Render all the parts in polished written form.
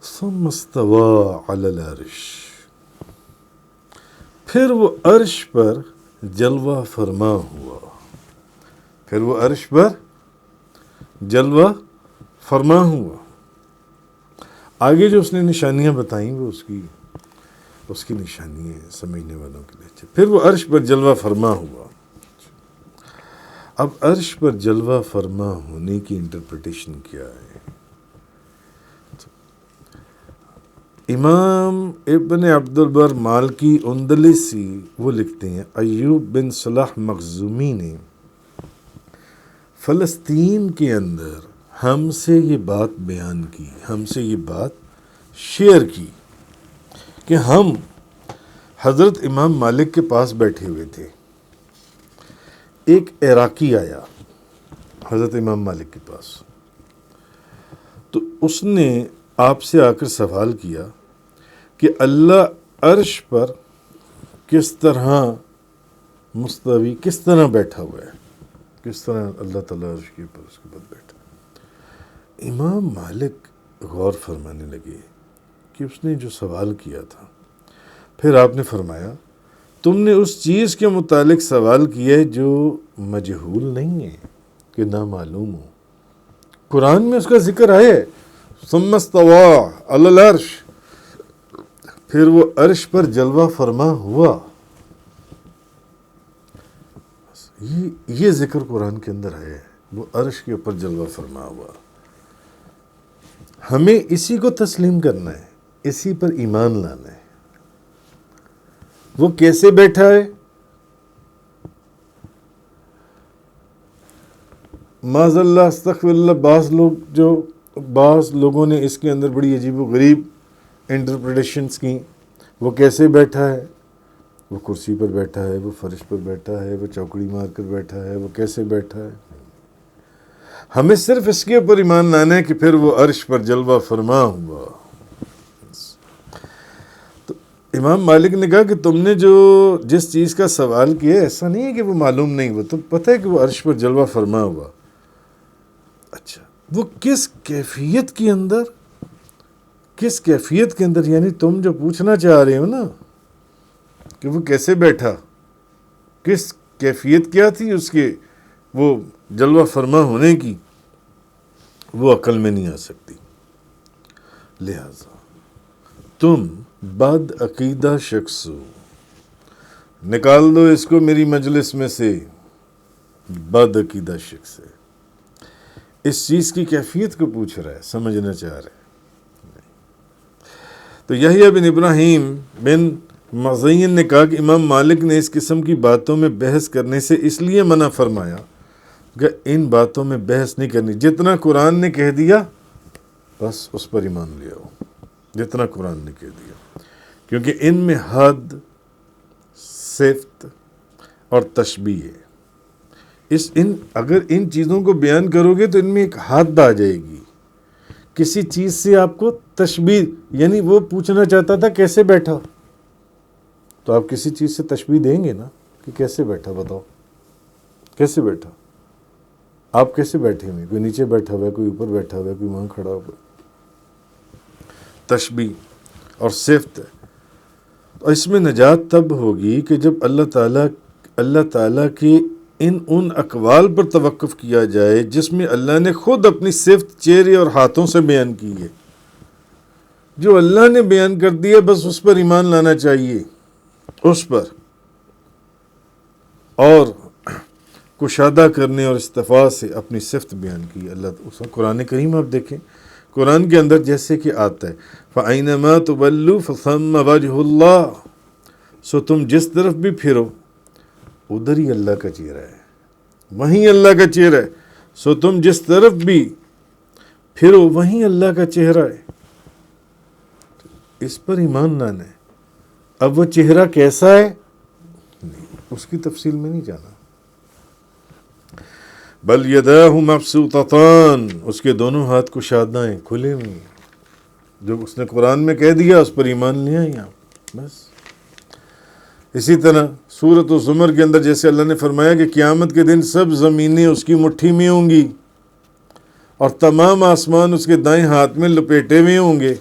ثم استوى علی العرش، پھر وہ عرش پر جلوہ فرما ہوا، پھر وہ عرش پر جلوہ فرما ہوا۔ آگے جو اس نے نشانیاں بتائیں وہ اس کی نشانیاں ہیں سمجھنے والوں کے لیے۔ پھر وہ عرش پر جلوہ فرما ہوا۔ اب عرش پر جلوہ فرما ہونے کی انٹرپریٹیشن کیا ہے؟ امام ابن عبد البر مالکی اندلسی وہ لکھتے ہیں، ایوب بن صلاح مخزومی نے فلسطین کے اندر ہم سے یہ بات بیان کی، ہم سے یہ بات شیئر کی کہ ہم حضرت امام مالک کے پاس بیٹھے ہوئے تھے، ایک عراقی آیا حضرت امام مالک کے پاس، تو اس نے آپ سے آ کر سوال کیا کہ اللہ عرش پر کس طرح مستوی، کس طرح بیٹھا ہوا ہے، کس طرح اللہ تعالیٰ عرش کے اوپر اس کے بعد بیٹھا۔ امام مالک غور فرمانے لگے کہ اس نے جو سوال کیا تھا، پھر آپ نے فرمایا تم نے اس چیز کے متعلق سوال کیا ہے جو مجہول نہیں ہے، کہ نامعلوم ہو۔ قرآن میں اس کا ذکر ہے، ثم استوى علی العرش، پھر وہ عرش پر جلوہ فرما ہوا۔ یہ ذکر قرآن کے اندر ہے، وہ عرش کے اوپر جلوہ فرما ہوا۔ ہمیں اسی کو تسلیم کرنا ہے، اسی پر ایمان لانا ہے۔ وہ کیسے بیٹھا ہے؟ معاذ اللہ استغفر اللہ، بعض لوگوں نے اس کے اندر بڑی عجیب و غریب انٹرپریٹیشنز کی۔ وہ کیسے بیٹھا ہے؟ وہ کرسی پر بیٹھا ہے، وہ فرش پر بیٹھا ہے، وہ چوکڑی مار کر بیٹھا ہے، وہ کیسے بیٹھا ہے؟ ہمیں صرف اس کے اوپر ایمان لانا ہے کہ پھر وہ عرش پر جلوہ فرما ہوا۔ تو امام مالک نے کہا کہ تم نے جس چیز کا سوال کیا ایسا نہیں ہے کہ وہ معلوم نہیں ہوا، تم پتہ ہے کہ وہ عرش پر جلوہ فرما ہوا۔ اچھا، وہ کس کیفیت کے اندر، یعنی تم جو پوچھنا چاہ رہے ہو نا کہ وہ کیسے بیٹھا، کس کیفیت کیا تھی اس کے وہ جلوہ فرما ہونے کی، وہ عقل میں نہیں آ سکتی۔ لہذا تم بد عقیدہ شخص ہو، نکال دو اس کو میری مجلس میں سے، بد عقیدہ شخص ہے، اس چیز کی کیفیت کو پوچھ رہا ہے، سمجھنا چاہ رہا ہے۔ تو یحییٰ بن ابراہیم بن مزین نے کہا کہ امام مالک نے اس قسم کی باتوں میں بحث کرنے سے اس لیے منع فرمایا کہ ان باتوں میں بحث نہیں کرنی، جتنا قرآن نے کہہ دیا بس اس پر ایمان لے آؤ، جتنا قرآن نے کہہ دیا، کیونکہ ان میں حد، صفت اور تشبیہ ہے۔ اگر ان چیزوں کو بیان کرو گے تو ان میں ایک حد آ جائے گی، کسی چیز سے آپ کو تشبیہ، یعنی وہ پوچھنا چاہتا تھا کیسے بیٹھا، تو آپ کسی چیز سے تشبیہ دیں گے نا کہ کیسے بیٹھا، بتاؤ کیسے بیٹھا، آپ کیسے بیٹھے ہوئے، کوئی نیچے بیٹھا ہوا ہے، کوئی اوپر بیٹھا ہوا ہے، کوئی وہاں کھڑا ہوا ہے۔ تشبیہ اور صفت، اور اس میں نجات تب ہوگی کہ جب اللہ تعالیٰ کی ان اقوال پر توقف کیا جائے جس میں اللہ نے خود اپنی صفت چہرے اور ہاتھوں سے بیان کی ہے۔ جو اللہ نے بیان کر دیا بس اس پر ایمان لانا چاہیے، اس پر، اور کشادہ کرنے اور استفاء سے اپنی صفت بیان کی اللہ۔ قرآن کریم آپ دیکھیں، قرآن کے اندر جیسے کہ آتا ہے فَأَيْنَمَا تُوَلُّوا فَثَمَّ وَجْهُ اللَّهِ، سو تم جس طرف بھی پھرو ادھر ہی اللہ کا چہرہ ہے، وہیں اللہ کا چہرہ ہے، سو تم جس طرف بھی پھرو وہیں اللہ کا چہرہ ہے۔ اس پر ایمان لانا ہے۔ اب وہ چہرہ کیسا ہے اس کی تفصیل میں نہیں جانا۔ بل یداہ مبسوطتان، اس کے دونوں ہاتھ کشادہ ہیں، کھلے ہوئے ہیں۔ جو اس نے قرآن میں کہہ دیا اس پر ایمان لے آئیں آپ، بس۔ اسی طرح سورۃ الزمر کے اندر جیسے اللہ نے فرمایا کہ قیامت کے دن سب زمینیں اس کی مٹھی میں ہوں گی اور تمام آسمان اس کے دائیں ہاتھ میں لپیٹے ہوئے ہوں گے،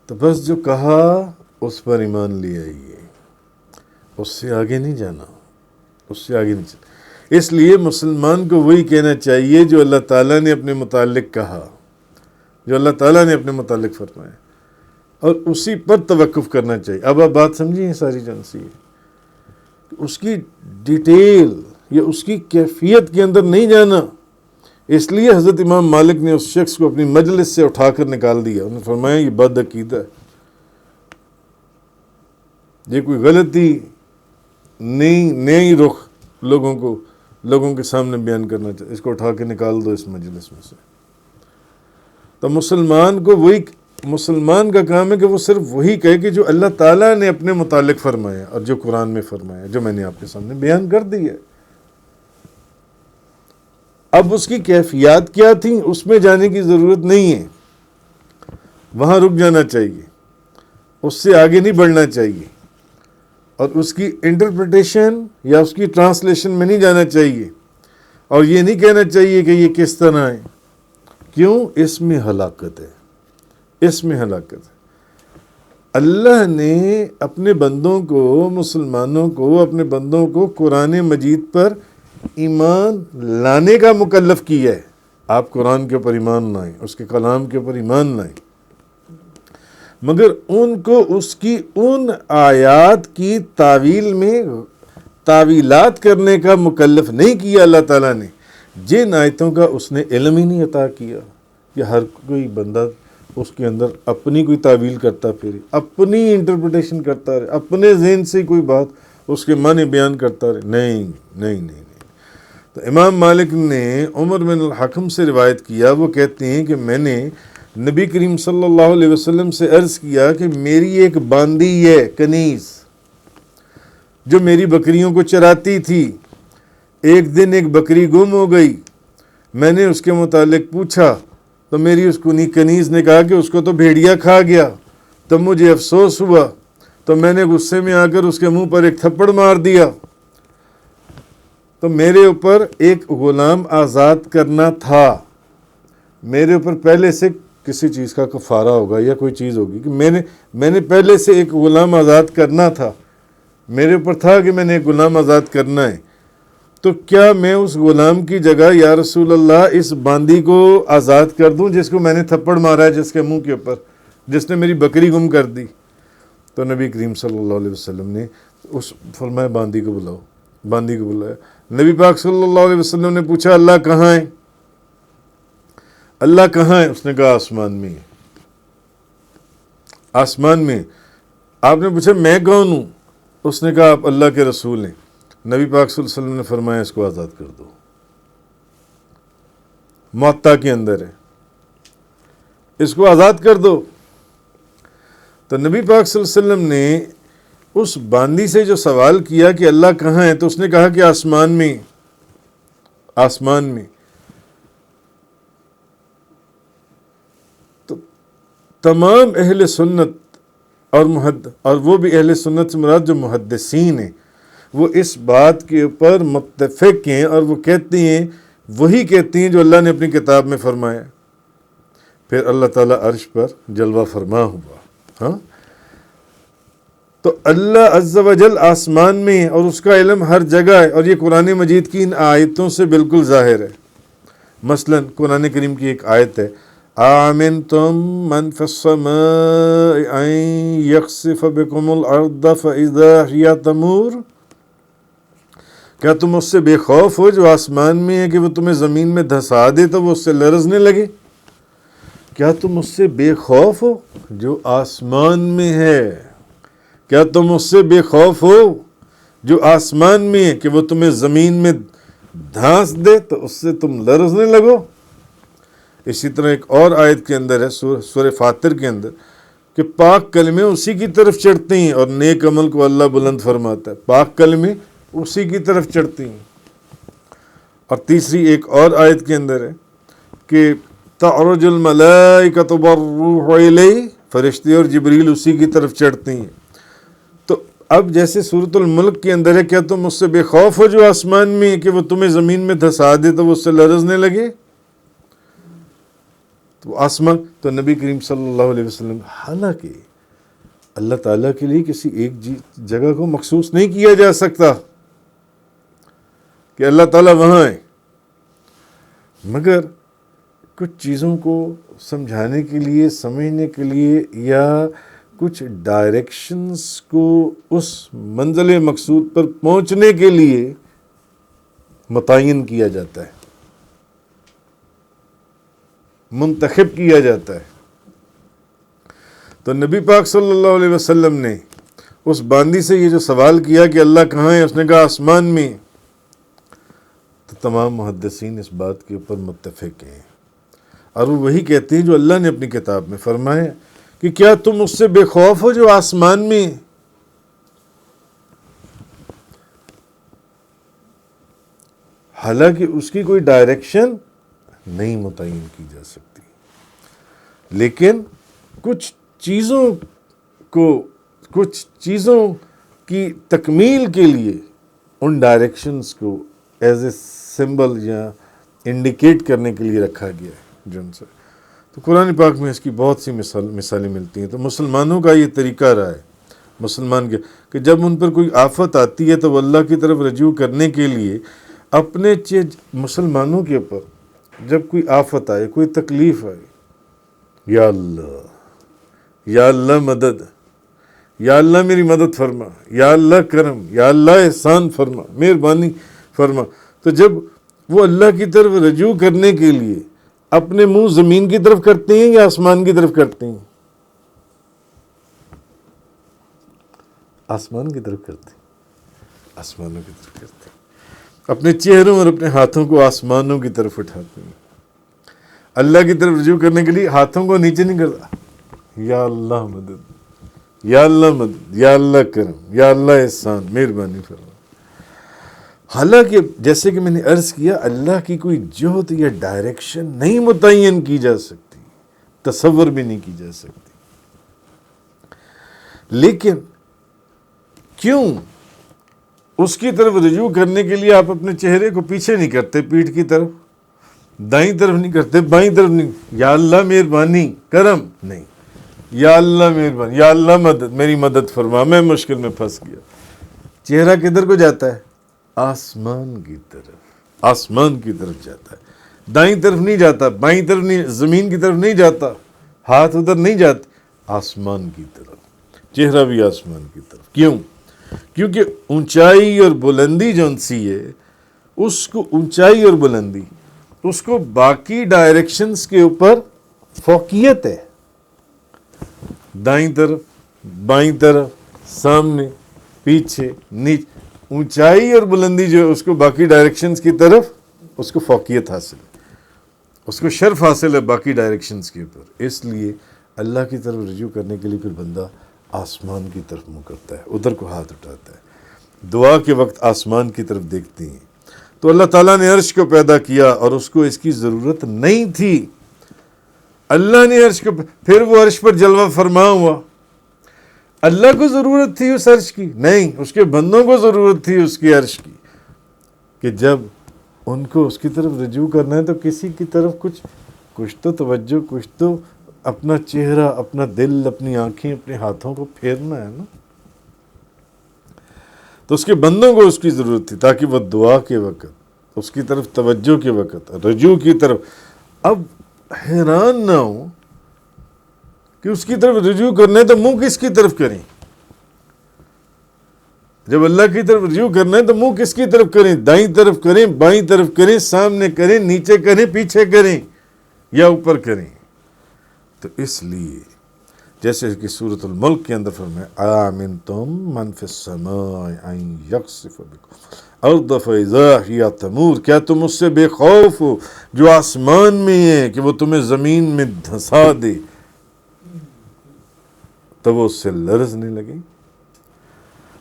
تو بس جو کہا اس پر ایمان لے آئیے، اس سے آگے نہیں جانا، اس سے آگے نہیں جانا۔ اس لیے مسلمان کو وہی کہنا چاہیے جو اللہ تعالیٰ نے اپنے متعلق کہا، جو اللہ تعالیٰ نے اپنے متعلق فرمایا، اور اسی پر توقف کرنا چاہیے۔ اب آپ بات سمجھیں ساری جانسی ہے، اس کی ڈیٹیل یا اس کی کیفیت کے اندر نہیں جانا۔ اس لیے حضرت امام مالک نے اس شخص کو اپنی مجلس سے اٹھا کر نکال دیا، انہوں نے فرمایا یہ بد عقیدہ ہے، یہ کوئی غلطی نئی رخ لوگوں کے سامنے بیان کرنا چاہیے، اس کو اٹھا کے نکال دو اس مجلس میں سے۔ تو مسلمان کا کام ہے کہ وہ صرف وہی کہے کہ جو اللہ تعالیٰ نے اپنے متعلق فرمایا اور جو قرآن میں فرمایا، جو میں نے آپ کے سامنے بیان کر دی ہے۔ اب اس کی کیفیات کیا تھیں اس میں جانے کی ضرورت نہیں ہے، وہاں رک جانا چاہیے، اس سے آگے نہیں بڑھنا چاہیے، اور اس کی انٹرپریٹیشن یا اس کی ٹرانسلیشن میں نہیں جانا چاہیے، اور یہ نہیں کہنا چاہیے کہ یہ کس طرح ہے۔ کیوں؟ اس میں ہلاکت ہے، اس میں ہلاکت ہے۔ اللہ نے اپنے بندوں کو، مسلمانوں کو، اپنے بندوں کو قرآن مجید پر ایمان لانے کا مکلف کیا ہے۔ آپ قرآن کے اوپر ایمان لائیں، اس کے کلام کے اوپر ایمان لائیں، مگر ان کو اس کی ان آیات کی تعویل میں تعویلات کرنے کا مکلف نہیں کیا اللہ تعالیٰ نے، جن آیتوں کا اس نے علم ہی نہیں عطا کیا۔ کہ ہر کوئی بندہ اس کے اندر اپنی کوئی تعویل کرتا پھر اپنی انٹرپریٹیشن کرتا رہے، اپنے ذہن سے کوئی بات اس کے معنی بیان کرتا رہے، نہیں۔ تو امام مالک نے عمر بن الحکم سے روایت کیا، وہ کہتے ہیں کہ میں نے نبی کریم صلی اللہ علیہ وسلم سے عرض کیا کہ میری ایک باندی ہے کنیز جو میری بکریوں کو چراتی تھی، ایک دن ایک بکری گم ہو گئی، میں نے اس کے متعلق پوچھا تو میری اس کو کنیز نے کہا کہ اس کو تو بھیڑیا کھا گیا۔ تب مجھے افسوس ہوا تو میں نے غصے میں آ کر اس کے منہ پر ایک تھپڑ مار دیا۔ تو میرے اوپر ایک غلام آزاد کرنا تھا، میرے اوپر پہلے سے کسی چیز کا کفارہ ہوگا یا کوئی چیز ہوگی کہ میں نے پہلے سے ایک غلام آزاد کرنا تھا، میرے اوپر تھا کہ میں نے ایک غلام آزاد کرنا ہے، تو کیا میں اس غلام کی جگہ یا رسول اللہ اس باندی کو آزاد کر دوں جس کو میں نے تھپڑ مارا ہے جس کے منہ کے اوپر، جس نے میری بکری گم کر دی؟ تو نبی کریم صلی اللہ علیہ وسلم نے فرمایا باندی کو بلاؤ، باندی کو بلایا۔ نبی پاک صلی اللہ علیہ وسلم نے پوچھا اللہ کہاں ہے؟ اللہ کہاں ہے؟ اس نے کہا آسمان میں ہے، آسمان میں۔ آپ نے پوچھا میں کون ہوں؟ اس نے کہا آپ اللہ کے رسول ہیں۔ نبی پاک صلی اللہ علیہ وسلم نے فرمایا اس کو آزاد کر دو، معطا کے اندر ہے، اس کو آزاد کر دو۔ تو نبی پاک صلی اللہ علیہ وسلم نے اس باندی سے جو سوال کیا کہ اللہ کہاں ہے، تو اس نے کہا کہ آسمان میں، آسمان میں۔ تو تمام اہل سنت اور وہ بھی اہل سنت سے مراد جو محدثین ہیں، وہ اس بات کے اوپر متفق ہیں، اور وہ کہتے ہیں، وہی کہتے ہیں جو اللہ نے اپنی کتاب میں فرمایا۔ پھر اللہ تعالیٰ عرش پر جلوہ فرما ہوا، ہاں، تو اللہ عز و جل آسمان میں اور اس کا علم ہر جگہ ہے، اور یہ قرآن مجید کی ان آیتوں سے بالکل ظاہر ہے۔ مثلا قرآن کریم کی ایک آیت ہے، آمنتم من فی السماء ان یخسف بکم الارض فاذا ہی تمور، کیا تم اس سے بے خوف ہو جو آسمان میں ہے کہ وہ تمہیں زمین میں دھسا دے تو وہ اس سے لرزنے لگے؟ کیا تم اس سے بے خوف ہو جو آسمان میں ہے؟ کیا تم اس سے بے خوف ہو جو آسمان میں ہے کہ وہ تمہیں زمین میں دھانس دے تو اس سے تم لرزنے لگو؟ اسی طرح ایک اور آیت کے اندر ہے سورہ فاطر کے اندر کہ پاک کلمے اسی کی طرف چڑھتے ہیں اور نیک عمل کو اللہ بلند فرماتا ہے، پاک کلمے اسی کی طرف چڑھتے ہیں۔ اور تیسری ایک اور آیت کے اندر ہے کہ تعرج الملائکۃ والروح الیہ، فرشتے اور جبریل اسی کی طرف چڑھتے ہیں۔ تو اب جیسے سورۃ الملک کے اندر ہے، کیا تم اس سے بے خوف ہو جو آسمان میں کہ وہ تمہیں زمین میں دھسا دے تو وہ اس سے لرزنے لگے؟ تو آسمان تو نبی کریم صلی اللہ علیہ وسلم، حالانکہ اللہ تعالیٰ کے لیے کسی ایک جگہ کو مخصوص نہیں کیا جا سکتا کہ اللہ تعالیٰ وہاں ہے، مگر کچھ چیزوں کو سمجھانے کے لیے، سمجھنے کے لیے، یا کچھ ڈائریکشنز کو اس منزل مقصود پر پہنچنے کے لیے متعین کیا جاتا ہے، منتخب کیا جاتا ہے۔ تو نبی پاک صلی اللہ علیہ وسلم نے اس باندی سے یہ جو سوال کیا کہ اللہ کہاں ہے، اس نے کہا آسمان میں، تو تمام محدثین اس بات کے اوپر متفق ہیں، اور وہ وہی کہتے ہیں جو اللہ نے اپنی کتاب میں فرمایا کہ کیا تم اس سے بے خوف ہو جو آسمان میں ہے؟ حالانکہ اس کی کوئی ڈائریکشن نہیں متعین کی جا سکتی، لیکن کچھ چیزوں کی تکمیل کے لیے ان ڈائریکشنز کو ایز اے سمبل یا انڈیکیٹ کرنے کے لیے رکھا گیا ہے جن سے۔ تو قرآن پاک میں اس کی بہت سی مثالیں ملتی ہیں۔ تو مسلمانوں کا یہ طریقہ رہا ہے، مسلمان کے، کہ جب ان پر کوئی آفت آتی ہے تو وہ اللہ کی طرف رجوع کرنے کے لیے اپنے مسلمانوں کے اوپر جب کوئی آفت آئے، کوئی تکلیف آئے، یا اللہ مدد، یا اللہ میری مدد فرما، یا اللہ کرم، یا اللہ احسان فرما، مہربانی فرما، تو جب وہ اللہ کی طرف رجوع کرنے کے لیے اپنے منہ زمین کی طرف کرتے ہیں یا آسمان کی طرف کرتے ہیں؟ آسمان کی طرف کرتے ہیں، آسمانوں کی طرف کرتے ہیں، اپنے چہروں اور اپنے ہاتھوں کو آسمانوں کی طرف اٹھاتے ہیں۔ اللہ کی طرف رجوع کرنے کے لیے ہاتھوں کو نیچے نہیں کرتا، یا اللہ مدد، یا اللہ مدد، یا اللہ کرم، یا اللہ احسان، مہربانی فرما۔ حالانکہ جیسے کہ میں نے عرض کیا، اللہ کی کوئی جہت یا ڈائریکشن نہیں متعین کی جا سکتی، تصور بھی نہیں کی جا سکتی، لیکن کیوں اس کی طرف رجوع کرنے کے لیے آپ اپنے چہرے کو پیچھے نہیں کرتے، پیٹھ کی طرف، دائیں طرف نہیں کرتے، بائیں طرف نہیں، یا اللہ مہربانی کرم نہیں، یا اللہ مہربانی، یا اللہ مدد، میری مدد فرما، میں مشکل میں پھنس گیا۔ چہرہ کدھر کو جاتا ہے؟ آسمان کی طرف، آسمان کی طرف جاتا ہے، دائیں طرف نہیں جاتا، بائیں طرف نہیں، زمین کی طرف نہیں جاتا، ہاتھ ادھر نہیں جاتے، آسمان کی طرف، چہرہ بھی آسمان کی طرف۔ کیوں؟ کیونکہ اونچائی اور بلندی جو سی ہے، اس کو اونچائی اور بلندی، اس کو باقی ڈائریکشنز کے اوپر فوقیت ہے، دائیں طرف، بائیں طرف، سامنے، پیچھے، نیچے، اونچائی اور بلندی جو ہے اس کو باقی ڈائریکشنز کی طرف اس کو فوقیت حاصل ہے، اس کو شرف حاصل ہے باقی ڈائریکشنز کے اوپر۔ اس لیے اللہ کی طرف رجوع کرنے کے لیے پھر بندہ آسمان کی طرف منہ کرتا ہے، ادھر کو ہاتھ اٹھاتا ہے، دعا کے وقت آسمان کی طرف دیکھتے ہیں۔ تو اللہ تعالیٰ نے عرش کو پیدا کیا اور اس کو اس کی ضرورت نہیں تھی، اللہ نے عرش کو، پھر وہ عرش پر جلوہ فرما ہوا، اللہ کو ضرورت تھی اس عرش کی؟ نہیں، اس کے بندوں کو ضرورت تھی اس کی عرش کی، کہ جب ان کو اس کی طرف رجوع کرنا ہے تو کسی کی طرف کچھ تو توجہ، کچھ تو اپنا چہرہ، اپنا دل، اپنی آنکھیں، اپنے ہاتھوں کو پھیرنا ہے نا۔ تو اس کے بندوں کو اس کی ضرورت تھی تاکہ وہ دعا کے وقت، اس کی طرف توجہ کے وقت، رجوع کی طرف، اب حیران نہ ہو کہ اس کی طرف رجوع کرنا ہے تو منہ کس کی طرف کریں؟ جب اللہ کی طرف رجوع کرنا ہے تو منہ کس کی طرف کریں؟ دائیں طرف کریں، بائیں طرف کریں، سامنے کریں، نیچے کریں، پیچھے کریں یا اوپر کریں؟ تو اس لیے جیسے کہ سورۃ الملک کے اندر فرمایا آمنتم من فی السماء ان یخسف بکم الارض فاذا ہی تمور، کیا تم اس سے بے خوف ہو جو آسمان میں ہے کہ وہ تمہیں زمین میں دھسا دے تو وہ اس سے لرزنے لگے؟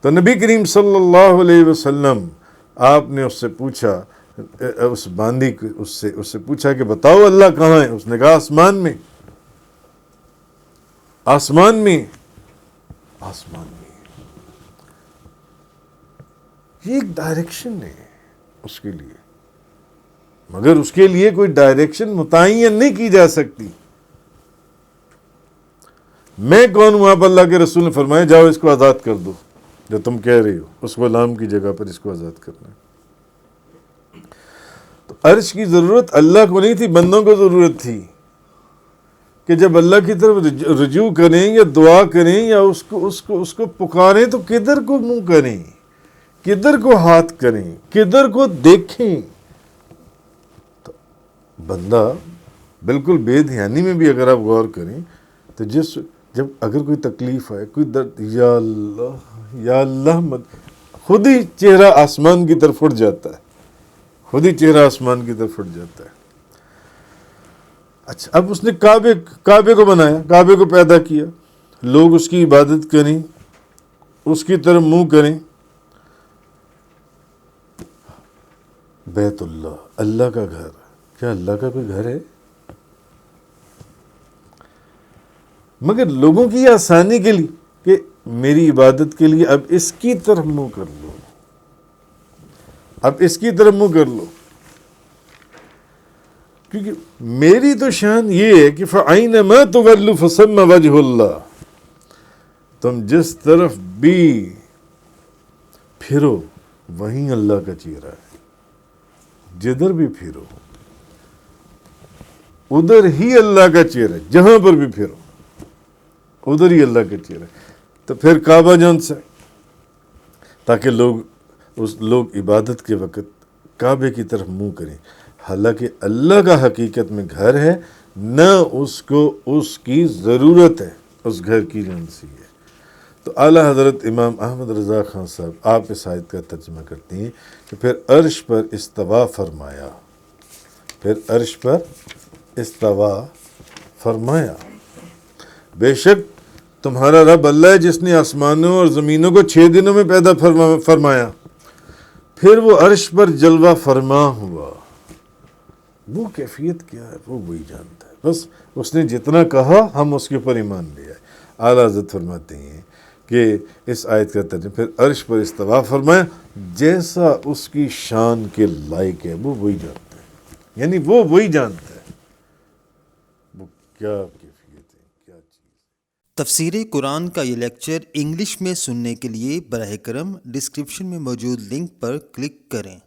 تو نبی کریم صلی اللہ علیہ وسلم، آپ نے اس سے پوچھا، اس باندی کو اس سے پوچھا کہ بتاؤ اللہ کہاں ہے؟ اس نے کہا آسمان میں، آسمان میں، آسمان میں۔ یہ ایک ڈائریکشن ہے اس کے لیے، مگر اس کے لیے کوئی ڈائریکشن متعین نہیں کی جا سکتی۔ میں کون ہوں؟ آپ اللہ کے رسول نے فرمایا جاؤ اس کو آزاد کر دو، جو تم کہہ رہی ہو اس غلام کی جگہ پر اس کو آزاد کرنا ہے۔ تو عرش کی ضرورت اللہ کو نہیں تھی، بندوں کو ضرورت تھی کہ جب اللہ کی طرف رجوع کریں یا دعا کریں یا اس کو پکاریں تو کدھر کو منہ کریں، کدھر کو ہاتھ کریں، کدھر کو دیکھیں۔ تو بندہ بالکل بے دھیانی میں بھی اگر آپ غور کریں تو جب اگر کوئی تکلیف ہے، کوئی درد، یا اللہ خود ہی چہرہ آسمان کی طرف اٹھ جاتا ہے، خود ہی چہرہ آسمان کی طرف اٹھ جاتا ہے۔ اچھا، اب اس نے کعبے کو بنایا، کعبے کو پیدا کیا، لوگ اس کی عبادت کریں، اس کی طرف منہ کریں۔ بیت اللہ، اللہ کا گھر، کیا اللہ کا کوئی گھر ہے؟ مگر لوگوں کی آسانی کے لیے کہ میری عبادت کے لیے اب اس کی طرف منہ کر لو، اب اس کی طرف منہ کر لو، کیونکہ میری تو شان یہ ہے کہ فَأَيْنَمَا تُوَلُّوا فَثَمَّ وَجْهُ اللَّهِ، تم جس طرف بھی پھرو وہیں اللہ کا چہرہ ہے، جدھر بھی پھرو ادھر ہی اللہ کا چہرہ ہے، جہاں پر بھی پھرو ادھر ہی اللہ کا چہرہ ہے۔ تو پھر کعبہ جون سے، تاکہ لوگ عبادت کے وقت کعبے کی طرف منہ کریں، حالانکہ اللہ کا حقیقت میں گھر ہے، نہ اس کو اس کی ضرورت ہے، اس گھر کی جون سی ہے۔ تو اعلیٰ حضرت امام احمد رضا خان صاحب آپ اس آیت کا ترجمہ کرتے ہیں کہ پھر عرش پر استوا فرمایا، پھر عرش پر استوا فرمایا، بے شک تمہارا رب اللہ ہے جس نے آسمانوں اور زمینوں کو 6 دنوں میں پیدا فرمایا، پھر وہ عرش پر جلوہ فرما ہوا۔ وہ کیفیت کیا ہے وہ وہی جانتا ہے، بس اس نے جتنا کہا ہم اس کے اوپر ایمان لے آئے۔ اعلیٰ حضرت فرماتے ہیں کہ اس آیت کا ترجمہ پھر عرش پر استوا فرمایا، جیسا اس کی شان کے لائق ہے وہ وہی جانتا ہے، یعنی وہ وہی جانتا ہے وہ کیا کیفیت ہے، کیا چیز۔ تفسیر قرآن کا یہ لیکچر انگلش میں سننے کے لیے براہ کرم ڈسکرپشن میں موجود لنک پر کلک کریں۔